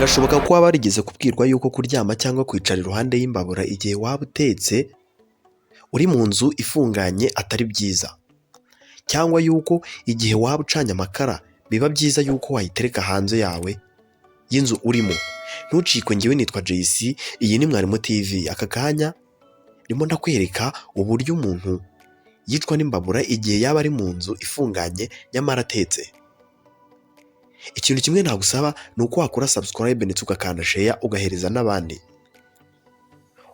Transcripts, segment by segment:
Birashoboka ko waba warigeze kubwirwa yuko kuryama cyangwa kwicara iruhande y'imbabura igihe waba utetse uri mu nzu ifunganye atari byiza, cyangwa yuko igihe waba ucanye amakara biba byiza yuko wayitereka hanze yawe y'inzu urimo. Ntucikwe, njyewe nitwa JC, iyi ni Mwarimu TV. Aka kanya ndimo ndakwereka uburyo umuntu yicwa n'imbabura igihe yaba ari mu nzu ifunganye nyamara atetse. Ikintu kimwe nagusaba ni uko wakora subscribe ndetse ugakanda share ugahereza n'abandi.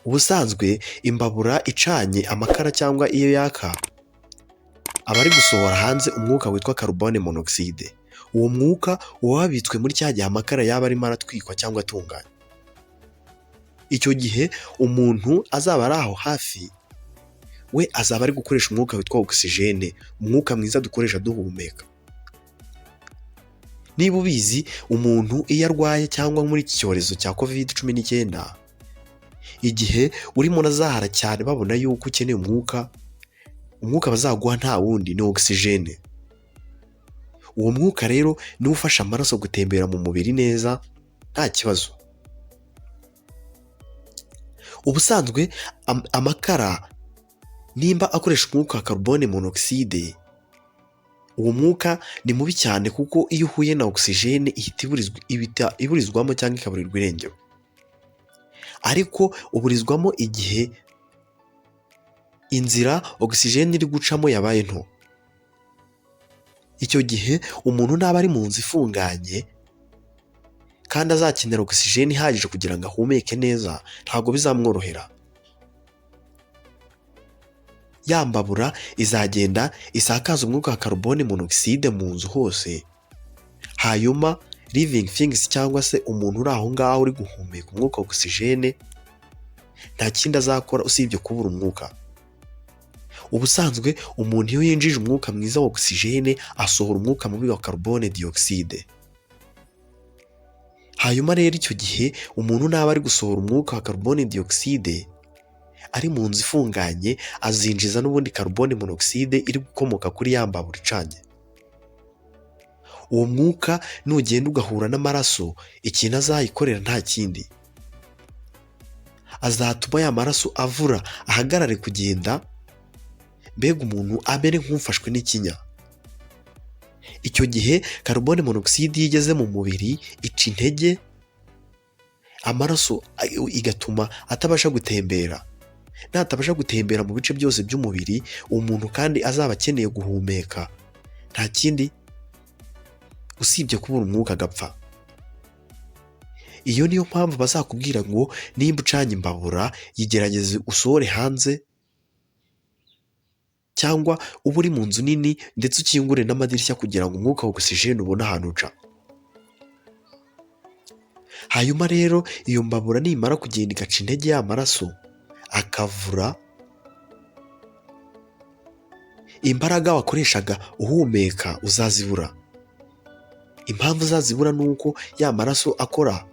Ubusanzwe imbabura icanye amakara cyangwa iyo yaka aba ari gusohora hanze umwuka witwa carbone monoxide. Uwo mwuka uba wabitswe muri cya gihe amakara yaba arimo aratwikwa cyangwa atunganya. Icyo gihe umuntu azaba ari aho hafi, we azaba ari gukoresha umwuka witwa oxygene, umwuka mwiza dukoresha duhumeka. Niba ubizi, umuntu iyo arwaye cyangwa muri iki cyorezo cya COVID-19, igihe urimo urazahara cyane babona yuko ukeneye umwuka bazaguha nta wundi ni oxygene. Uwo mwuka rero niwo ufasha amaraso gutembera mu mubiri neza nta kibazo. Ubusanzwe amakara nimba akoresha umwuka wa carbone monoxide, uwo mwuka ni mubi cyane kuko iyo uhuye na oxygene ihita iburizwamo cyangwa ikaburirwa irengero. Ariko uburizwamo igihe inzira oxygene iri gucamo yabaye nto. Icyo gihe umuntu naba ari mu nzu ifunganye kandi azakenera oxygene ihagije kugira ngo ahumeke neza, ntabwo bizamworohera. Yambabura izagenda isakaza umwuka wa carbone monoxide mu nzu hose, hanyuma living things cyangwa se umuntu uri aho ngaho uri guhumeka umwuka wa oxygene nta kindi azakora usibye kubura umwuka. Ubusanzwe umuntu iyo yinjije umwuka mwiza wa oxygene asohora umwuka mubi wa carbone dioxide. Hanyuma rero icyo gihe umuntu naba ari gusohora umwuka wa carbone dioxide ari mu nzu ifunganye, azinjiza n'ubundi carbone monoxide iri gukomoka kuri ya mbabura icanye. Uwo mwuka nugenda ugahura n'amaraso, ikintu azayikorera nta kindi, azatuma ya maraso avura ahagarare kugenda, mbega umuntu amere nk'ufashwe n'ikinya. Icyo gihe carbone monoxide iyo igeze mu mubiri ica intege amaraso, igatuma atabasha gutembera. Natabasha gutembera mu bice byose by'umubiri, umuntu kandi azaba akeneye guhumeka nta kindi usibye kubura umwuka agapfa. Iyo niyo mpamvu bazakubwira ngo nimba ucanye imbabura yigerageze usohore hanze, cyangwa uba uri mu nzu nini ndetse ukingure n'amadirishya kugira ngo umwuka wa oxygene ubone ahantu uca. Hanyuma rero iyo mbabura nimara kugenda igaca intege y'amaraso akavura, imbaraga wakoreshaga uhumeka uzazibura. Impamvu uzazibura ni uko ya maraso akora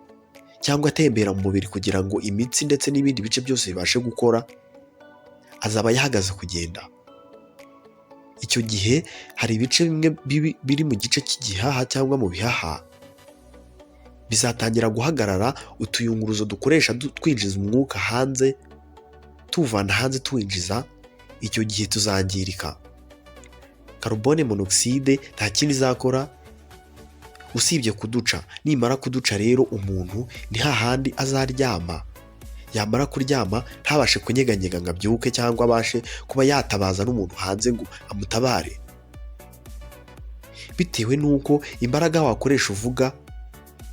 cyangwa atembera mu mubiri kugira ngo imitsi ndetse n'ibindi bice byose bibashe gukora azaba yahagaze kugenda. Icyo gihe hari ibice bimwe biri mu gice cy'igihaha cyangwa mu bihaha bizatangira guhagarara, utuyunguruzo dukoresha twinjiza umwuka hanze tuvana hanze tuwinjiza, icyo gihe tuzangirika. Carbone monoxide nta kindi izakora usibye kuduca. Nimara kuduca rero umuntu ni hahandi azaryama, yamara kuryama ntabashe kunyeganyega ngo abyuke cyangwa abashe kuba yatabaza n'umuntu hanze ngo amutabare, bitewe n'uko imbaraga wakoresha uvuga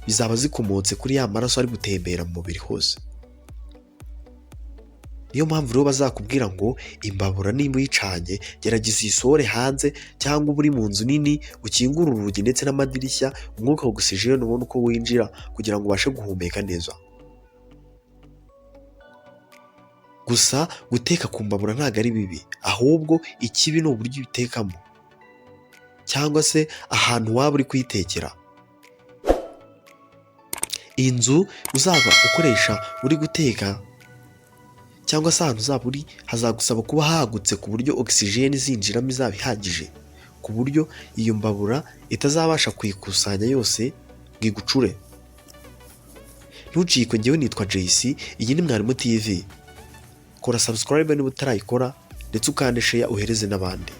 bizaba zikomotse kuri ya maraso ari gutembera mu mubiri hose. Niyo mpamvu rero bazakubwira ngo imbabura nimba uyicanye gerageza uyisohore hanze, cyangwa uba uri mu nzu nini ukingura urugi ndetse n'amadirishya, umwuka wa oxygene ubone uko winjira kugira ngo ubashe guhumeka neza. Gusa guteka ku mbabura ntabwo ari bibi, ahubwo ikibi ni uburyo ubitekamo cyangwa se ahantu waba uri kuyitekera. Inzu uzaba ukoresha uri guteka cyangwa se ahantu uzaba uri hazagusaba kuba hagutse ku buryo oxygene izinjiramo izaba ihagije, ku buryo iyo mbabura itazabasha kuyikusanya yose ngo igucure. ntucikwe, njyewe nitwa JC, iyi ni Mwarimu TV. Kora subscribe niba utarayikora ndetse ukande share uhereze n'abandi.